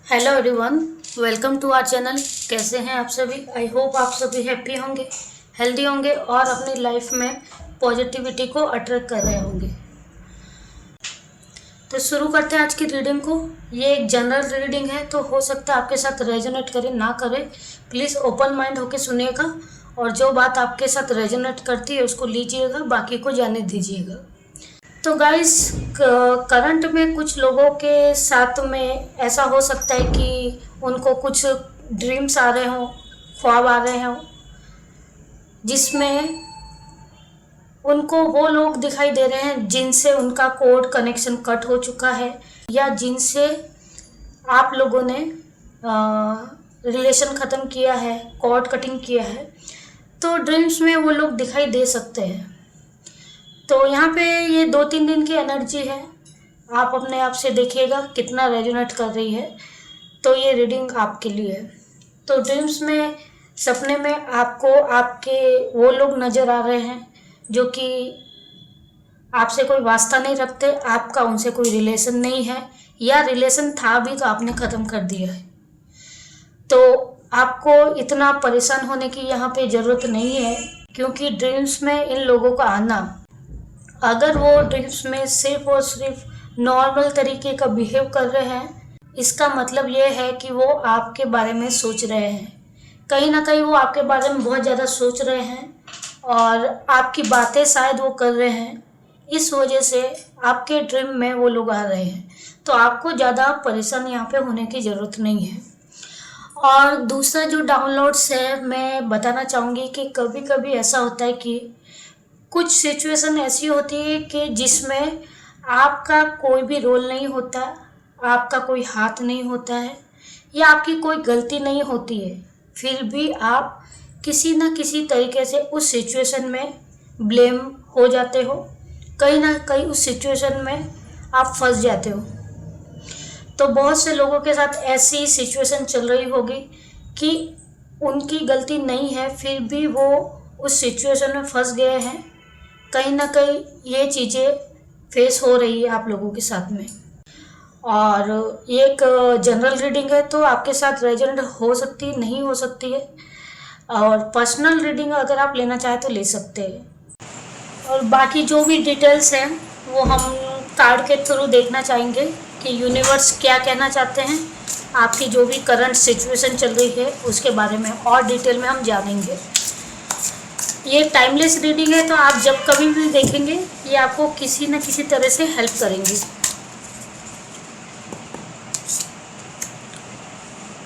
Hello everyone, welcome to our channel. कैसे हैं आप सभी? आई होप आप सभी हैप्पी होंगे, हेल्दी होंगे और अपनी लाइफ में पॉजिटिविटी को अट्रैक्ट कर रहे होंगे। तो शुरू करते हैं आज की रीडिंग को। ये एक जनरल रीडिंग है, तो हो सकता है आपके साथ रेजोनेट करे ना करे। प्लीज़ ओपन माइंड होकर सुनिएगा और जो बात आपके साथ रेजोनेट करती है उसको लीजिएगा, बाकी को जाने दीजिएगा। तो गाइस, करंट में कुछ लोगों के साथ में ऐसा हो सकता है कि उनको कुछ ड्रीम्स आ रहे हों, ख्वाब आ रहे हों, जिसमें उनको वो लोग दिखाई दे रहे हैं जिनसे उनका कोड कनेक्शन कट हो चुका है, या जिनसे आप लोगों ने रिलेशन ख़त्म किया है, कॉर्ड कटिंग किया है। तो ड्रीम्स में वो लोग दिखाई दे सकते हैं। तो यहाँ पे ये 2-3 दिन की एनर्जी है, आप अपने आप से देखिएगा कितना रेजोनेट कर रही है। तो ये रीडिंग आपके लिए है। तो ड्रीम्स में, सपने में आपको आपके वो लोग नज़र आ रहे हैं जो कि आपसे कोई वास्ता नहीं रखते, आपका उनसे कोई रिलेशन नहीं है, या रिलेशन था भी तो आपने ख़त्म कर दिया है। तो आपको इतना परेशान होने की यहाँ पे ज़रूरत नहीं है, क्योंकि ड्रीम्स में इन लोगों का आना, अगर वो ड्रीम्स में सिर्फ और सिर्फ नॉर्मल तरीके का बिहेव कर रहे हैं, इसका मतलब ये है कि वो आपके बारे में सोच रहे हैं। कहीं ना कहीं वो आपके बारे में बहुत ज़्यादा सोच रहे हैं और आपकी बातें शायद वो कर रहे हैं। इस वजह से आपके ड्रीम में वो लोग आ रहे हैं। तो आपको ज़्यादा परेशान यहाँ पे होने की ज़रूरत नहीं है। और दूसरा जो डाउनलोड्स है, मैं बताना चाहूँगी कि कभी कभी ऐसा होता है कि कुछ सिचुएशन ऐसी होती है कि जिसमें आपका कोई भी रोल नहीं होता, आपका कोई हाथ नहीं होता है, या आपकी कोई गलती नहीं होती है, फिर भी आप किसी न किसी तरीके से उस सिचुएशन में ब्लेम हो जाते हो, कहीं ना कहीं उस सिचुएशन में आप फंस जाते हो। तो बहुत से लोगों के साथ ऐसी सिचुएशन चल रही होगी कि उनकी गलती नहीं है, फिर भी वो उस सिचुएशन में फंस गए हैं। कहीं ना कहीं ये चीज़ें फेस हो रही है आप लोगों के साथ में। और ये एक जनरल रीडिंग है, तो आपके साथ रेजोनेट हो सकती है, नहीं हो सकती है। और पर्सनल रीडिंग अगर आप लेना चाहें तो ले सकते हैं। और बाकी जो भी डिटेल्स हैं वो हम कार्ड के थ्रू देखना चाहेंगे कि यूनिवर्स क्या कहना चाहते हैं, आपकी जो भी करंट सिचुएशन चल रही है उसके बारे में और डिटेल में हम जानेंगे। ये टाइमलेस रीडिंग है, तो आप जब कभी भी देखेंगे ये आपको किसी न किसी तरह से हेल्प करेंगी।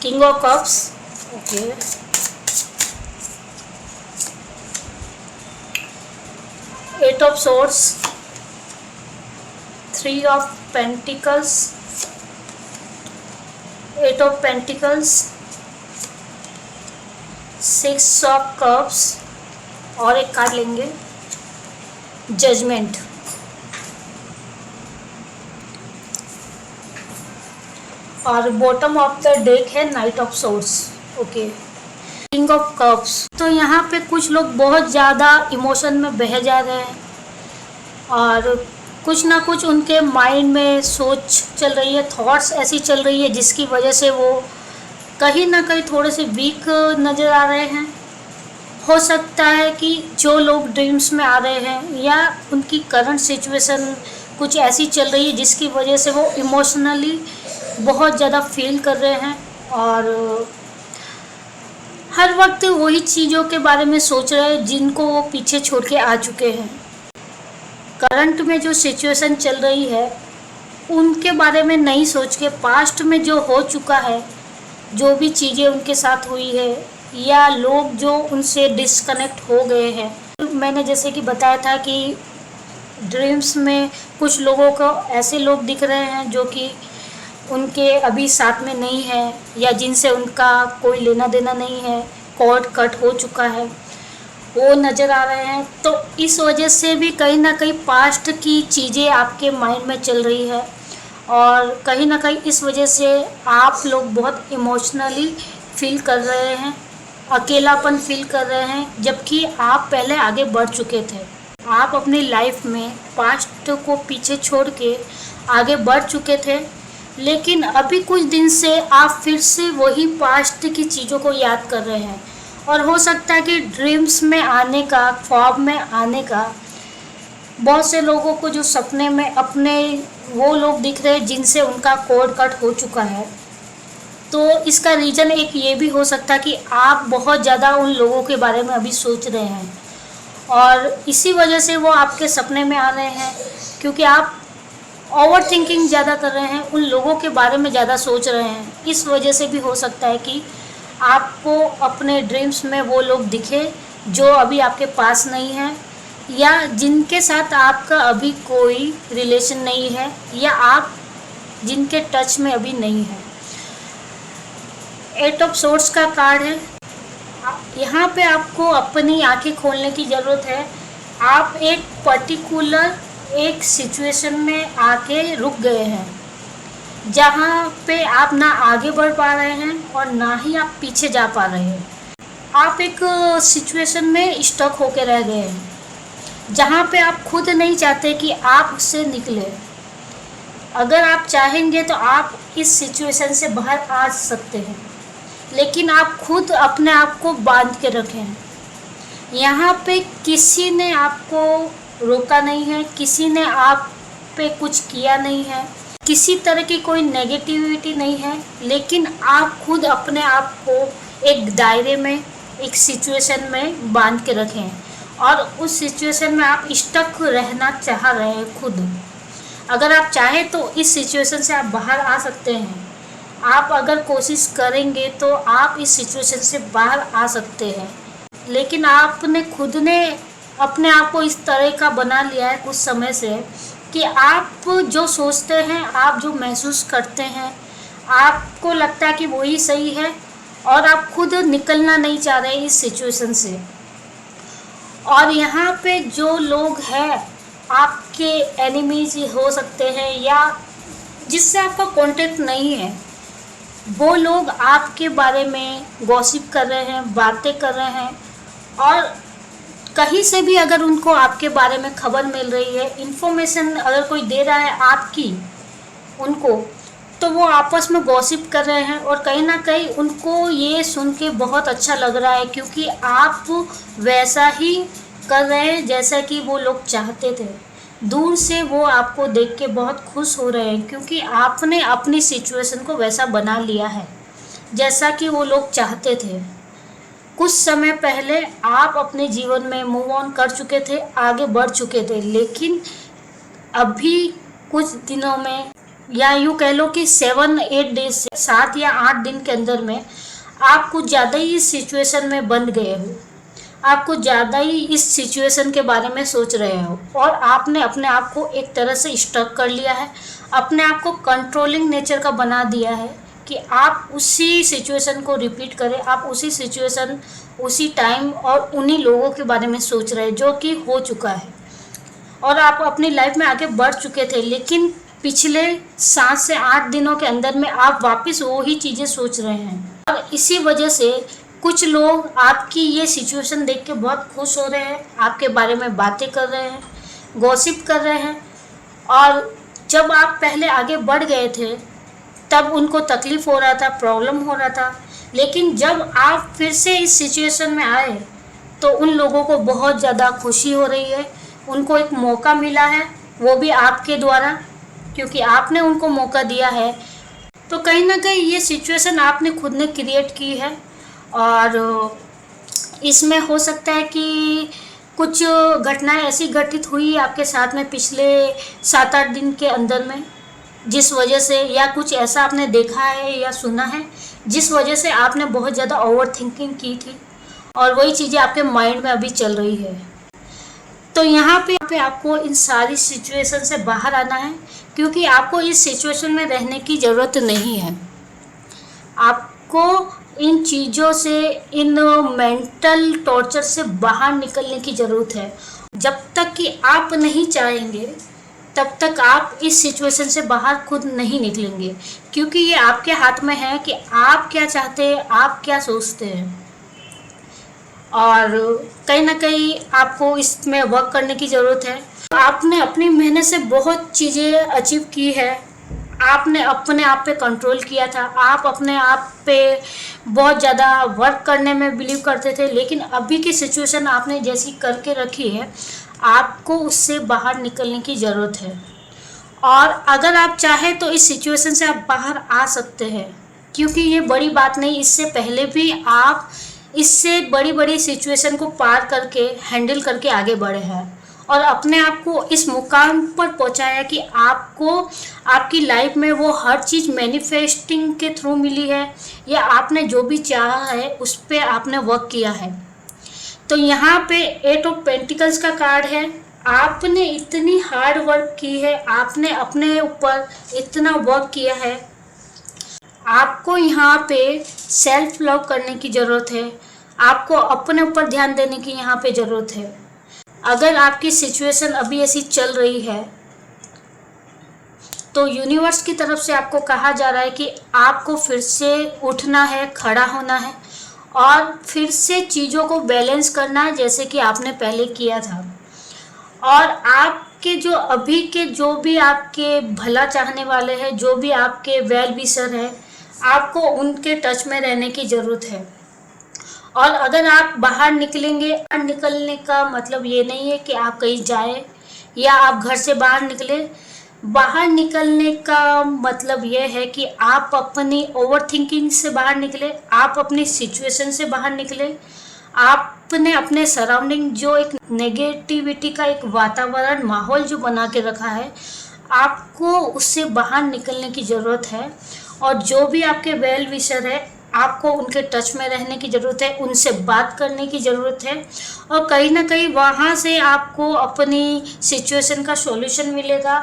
King of cups, okay, eight of swords, 3 of pentacles, 8 of pentacles, 6 of cups, और एक कार्ड लेंगे जजमेंट। और बॉटम ऑफ द डेक है knight of swords, okay, king of cups. तो यहाँ पे कुछ लोग बहुत ज़्यादा इमोशन में बह जा रहे हैं और कुछ ना कुछ उनके माइंड में सोच चल रही है, थॉट्स ऐसी चल रही है जिसकी वजह से वो कहीं ना कहीं थोड़े से वीक नज़र आ रहे हैं। हो सकता है कि जो लोग ड्रीम्स में आ रहे हैं या उनकी करंट सिचुएशन कुछ ऐसी चल रही है जिसकी वजह से वो इमोशनली बहुत ज़्यादा फील कर रहे हैं और हर वक्त वही चीज़ों के बारे में सोच रहे हैं जिनको वो पीछे छोड़ के आ चुके हैं। करंट में जो सिचुएशन चल रही है उनके बारे में नहीं सोच के पास्ट में जो हो चुका है, जो भी चीज़ें उनके साथ हुई है या लोग जो उनसे डिस्कनेक्ट हो गए हैं। मैंने जैसे कि बताया था कि ड्रीम्स में कुछ लोगों को ऐसे लोग दिख रहे हैं जो कि उनके अभी साथ में नहीं है या जिनसे उनका कोई लेना देना नहीं है, कॉर्ड कट हो चुका है, वो नज़र आ रहे हैं। तो इस वजह से भी कहीं ना कहीं पास्ट की चीज़ें आपके माइंड में चल रही है और कहीं ना कहीं इस वजह से आप लोग बहुत इमोशनली फील कर रहे हैं, अकेलापन फील कर रहे हैं, जबकि आप पहले आगे बढ़ चुके थे। आप अपनी लाइफ में पास्ट को पीछे छोड़ के आगे बढ़ चुके थे, लेकिन अभी कुछ दिन से आप फिर से वही पास्ट की चीज़ों को याद कर रहे हैं। और हो सकता है कि ड्रीम्स में आने का, ख्वाब में आने का, बहुत से लोगों को जो सपने में अपने वो लोग दिख रहे हैं जिनसे उनका कोड कट हो चुका है। तो इसका रीज़न एक ये भी हो सकता है कि आप बहुत ज़्यादा उन लोगों के बारे में अभी सोच रहे हैं और इसी वजह से वो आपके सपने में आ रहे हैं, क्योंकि आप ओवर थिंकिंग ज़्यादा कर रहे हैं, उन लोगों के बारे में ज़्यादा सोच रहे हैं। इस वजह से भी हो सकता है कि आपको अपने ड्रीम्स में वो लोग दिखे जो अभी आपके पास नहीं है, या जिनके साथ आपका अभी कोई रिलेशन नहीं है, या आप जिनके टच में अभी नहीं है। 8 ऑफ सोर्ड्स का कार्ड है। यहाँ पे आपको अपनी आंखें खोलने की ज़रूरत है। आप एक पर्टिकुलर एक सिचुएशन में आके रुक गए हैं जहाँ पे आप ना आगे बढ़ पा रहे हैं और ना ही आप पीछे जा पा रहे हैं। आप एक सिचुएशन में स्टक होके रह गए हैं जहाँ पे आप खुद नहीं चाहते कि आप उससे निकले। अगर आप चाहेंगे तो आप इस सिचुएशन से बाहर आ सकते हैं, लेकिन आप खुद अपने आप को बांध के रखें हैं। यहाँ पे किसी ने आपको रोका नहीं है, किसी ने आप पे कुछ किया नहीं है, किसी तरह की कोई नेगेटिविटी नहीं है, लेकिन आप खुद अपने आप को एक दायरे में, एक सिचुएशन में बांध के रखें हैं और उस सिचुएशन में आप स्टक रहना चाह रहे हैं खुद। अगर आप चाहें तो इस सिचुएशन से आप बाहर आ सकते हैं। आप अगर कोशिश करेंगे तो आप इस सिचुएशन से बाहर आ सकते हैं, लेकिन आपने खुद ने अपने आप को इस तरह का बना लिया है कुछ समय से कि आप जो सोचते हैं, आप जो महसूस करते हैं, आपको लगता है कि वही सही है और आप खुद निकलना नहीं चाह रहे इस सिचुएशन से। और यहाँ पे जो लोग हैं आपके एनिमीज हो सकते हैं या जिससे आपका कांटेक्ट नहीं है, वो लोग आपके बारे में गॉसिप कर रहे हैं, बातें कर रहे हैं और कहीं से भी अगर उनको आपके बारे में खबर मिल रही है, इन्फॉर्मेशन अगर कोई दे रहा है आपकी उनको, तो वो आपस में गॉसिप कर रहे हैं और कहीं ना कहीं उनको ये सुन के बहुत अच्छा लग रहा है, क्योंकि आप वैसा ही कर रहे हैं जैसा कि वो लोग चाहते थे। दूर से वो आपको देख के बहुत खुश हो रहे हैं, क्योंकि आपने अपनी सिचुएशन को वैसा बना लिया है जैसा कि वो लोग चाहते थे। कुछ समय पहले आप अपने जीवन में मूव ऑन कर चुके थे, आगे बढ़ चुके थे, लेकिन अभी कुछ दिनों में, या यूँ कह लो कि 7-8 डेज से, 7 या 8 दिन के अंदर में आप कुछ ज़्यादा ही इस सिचुएशन में बंध गए हो। आप कुछ ज़्यादा ही इस सिचुएशन के बारे में सोच रहे हो और आपने अपने आप को एक तरह से स्टक कर लिया है, अपने आप को कंट्रोलिंग नेचर का बना दिया है कि आप उसी सिचुएशन को रिपीट करें, आप उसी सिचुएशन, उसी टाइम और उन्हीं लोगों के बारे में सोच रहे हैं जो कि हो चुका है और आप अपनी लाइफ में आगे बढ़ चुके थे, लेकिन पिछले 7 से 8 दिनों के अंदर में आप वापस वही चीज़ें सोच रहे हैं। और इसी वजह से कुछ लोग आपकी ये सिचुएशन देख के बहुत खुश हो रहे हैं, आपके बारे में बातें कर रहे हैं, गॉसिप कर रहे हैं। और जब आप पहले आगे बढ़ गए थे तब उनको तकलीफ़ हो रहा था, प्रॉब्लम हो रहा था, लेकिन जब आप फिर से इस सिचुएशन में आए तो उन लोगों को बहुत ज़्यादा खुशी हो रही है। उनको एक मौका मिला है, वो भी आपके द्वारा, क्योंकि आपने उनको मौका दिया है। तो कहीं ना कहीं ये सिचुएशन आपने खुद ने क्रिएट की है और इसमें हो सकता है कि कुछ घटनाएं ऐसी घटित हुई आपके साथ में पिछले 7-8 दिन के अंदर में, जिस वजह से, या कुछ ऐसा आपने देखा है या सुना है जिस वजह से आपने बहुत ज़्यादा ओवर थिंकिंग की थी और वही चीज़ें आपके माइंड में अभी चल रही है। तो यहाँ पे आपको इन सारी सिचुएशन से बाहर आना है, क्योंकि आपको इस सिचुएशन में रहने की ज़रूरत नहीं है। आपको इन चीज़ों से, इन मेंटल टॉर्चर से बाहर निकलने की ज़रूरत है। जब तक कि आप नहीं चाहेंगे तब तक आप इस सिचुएशन से बाहर खुद नहीं निकलेंगे, क्योंकि ये आपके हाथ में है कि आप क्या चाहते हैं, आप क्या सोचते हैं। और कहीं ना कहीं आपको इसमें वर्क करने की ज़रूरत है। आपने अपनी मेहनत से बहुत चीज़ें अचीव की है आपने अपने आप पे कंट्रोल किया था, आप अपने आप पे बहुत ज़्यादा वर्क करने में बिलीव करते थे, लेकिन अभी की सिचुएशन आपने जैसी करके रखी है, आपको उससे बाहर निकलने की ज़रूरत है। और अगर आप चाहें तो इस सिचुएशन से आप बाहर आ सकते हैं, क्योंकि ये बड़ी बात नहीं, इससे पहले भी आप इससे बड़ी बड़ी सिचुएशन को पार करके हैंडल करके आगे बढ़े हैं और अपने आप को इस मुकाम पर पहुंचाया कि आपको आपकी लाइफ में वो हर चीज़ मैनिफेस्टिंग के थ्रू मिली है, या आपने जो भी चाहा है उस पर आपने वर्क किया है। तो यहाँ पे 8 ऑफ पेंटिकल्स का कार्ड है। आपने इतनी हार्ड वर्क की है, आपने अपने ऊपर इतना वर्क किया है, आपको यहाँ पे सेल्फ लव करने की ज़रूरत है, आपको अपने ऊपर ध्यान देने की यहाँ पे ज़रूरत है। अगर आपकी सिचुएशन अभी ऐसी चल रही है तो यूनिवर्स की तरफ से आपको कहा जा रहा है कि आपको फिर से उठना है, खड़ा होना है और फिर से चीज़ों को बैलेंस करना है जैसे कि आपने पहले किया था। और आपके जो अभी के जो भी आपके भला चाहने वाले हैं, जो भी आपके वेल विशर हैं, आपको उनके टच में रहने की ज़रूरत है। और अगर आप बाहर निकलेंगे, निकलने का मतलब ये नहीं है कि आप कहीं जाए या आप घर से बाहर निकले। बाहर निकलने का मतलब ये है कि आप अपनी ओवर थिंकिंग से बाहर निकले, आप अपनी सिचुएशन से बाहर निकले, आपने अपने सराउंडिंग जो एक नेगेटिविटी का एक वातावरण माहौल जो बना के रखा है, आपको उससे बाहर निकलने की ज़रूरत है। और जो भी आपके वेल विशर है, आपको उनके टच में रहने की ज़रूरत है, उनसे बात करने की ज़रूरत है और कहीं ना कहीं वहाँ से आपको अपनी सिचुएशन का सॉल्यूशन मिलेगा।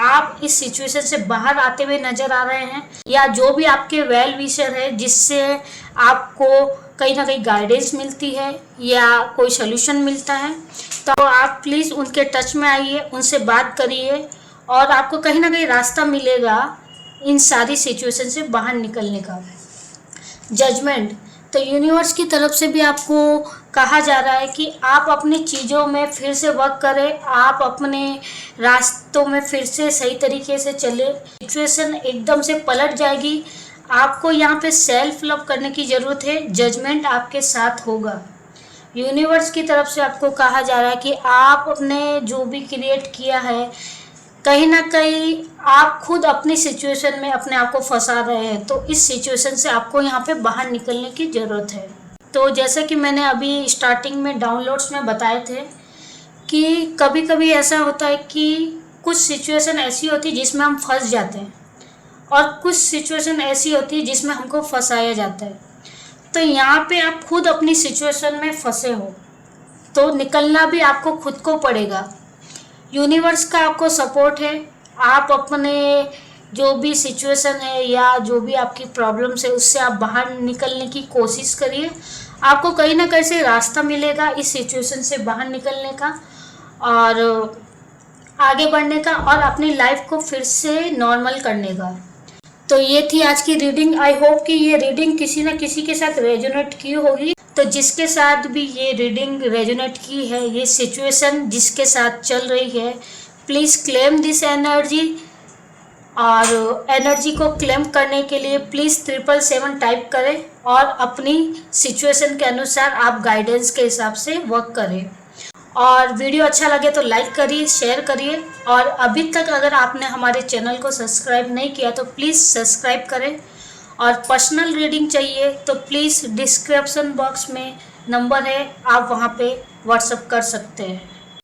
आप इस सिचुएशन से बाहर आते हुए नज़र आ रहे हैं, या जो भी आपके वेल विशर है जिससे आपको कहीं ना कहीं गाइडेंस मिलती है या कोई सॉल्यूशन मिलता है, तो आप प्लीज़ उनके टच में आइए, उनसे बात करिए और आपको कहीं ना कहीं रास्ता मिलेगा इन सारी सिचुएशन से बाहर निकलने का। जजमेंट, तो यूनिवर्स की तरफ से भी आपको कहा जा रहा है कि आप अपनी चीज़ों में फिर से वर्क करें, आप अपने रास्तों में फिर से सही तरीके से चले, सिचुएशन एकदम से पलट जाएगी। आपको यहाँ पे सेल्फ लव करने की ज़रूरत है, जजमेंट आपके साथ होगा। यूनिवर्स की तरफ से आपको कहा जा रहा है कि आप अपने जो भी क्रिएट किया है, कहीं ना कहीं आप खुद अपनी सिचुएशन में अपने आप को फंसा रहे हैं, तो इस सिचुएशन से आपको यहाँ पे बाहर निकलने की ज़रूरत है। तो जैसे कि मैंने अभी स्टार्टिंग में डाउनलोड्स में बताए थे कि कभी कभी ऐसा होता है कि कुछ सिचुएशन ऐसी होती है जिसमें हम फंस जाते हैं और कुछ सिचुएशन ऐसी होती है जिसमें हमको फंसाया जाता है। तो यहाँ पे आप खुद अपनी सिचुएशन में फंसे हो तो निकलना भी आपको खुद को पड़ेगा। यूनिवर्स का आपको सपोर्ट है, आप अपने जो भी सिचुएशन है या जो भी आपकी प्रॉब्लम्स है उससे आप बाहर निकलने की कोशिश करिए। आपको कहीं ना कहीं से रास्ता मिलेगा इस सिचुएशन से बाहर निकलने का और आगे बढ़ने का और अपनी लाइफ को फिर से नॉर्मल करने का। तो ये थी आज की रीडिंग। आई होप कि ये रीडिंग किसी न किसी के साथ रेजोनेट की होगी। तो जिसके साथ भी ये रीडिंग रेजोनेट की है, ये सिचुएशन जिसके साथ चल रही है, प्लीज़ क्लेम दिस एनर्जी। और एनर्जी को क्लेम करने के लिए प्लीज़ 777 टाइप करें और अपनी सिचुएशन के अनुसार आप गाइडेंस के हिसाब से वर्क करें। और वीडियो अच्छा लगे तो लाइक करिए, शेयर करिए और अभी तक अगर आपने हमारे चैनल को सब्सक्राइब नहीं किया तो प्लीज़ सब्सक्राइब करें। और पर्सनल रीडिंग चाहिए तो प्लीज़ डिस्क्रिप्शन बॉक्स में नंबर है, आप वहाँ पे व्हाट्सएप कर सकते हैं।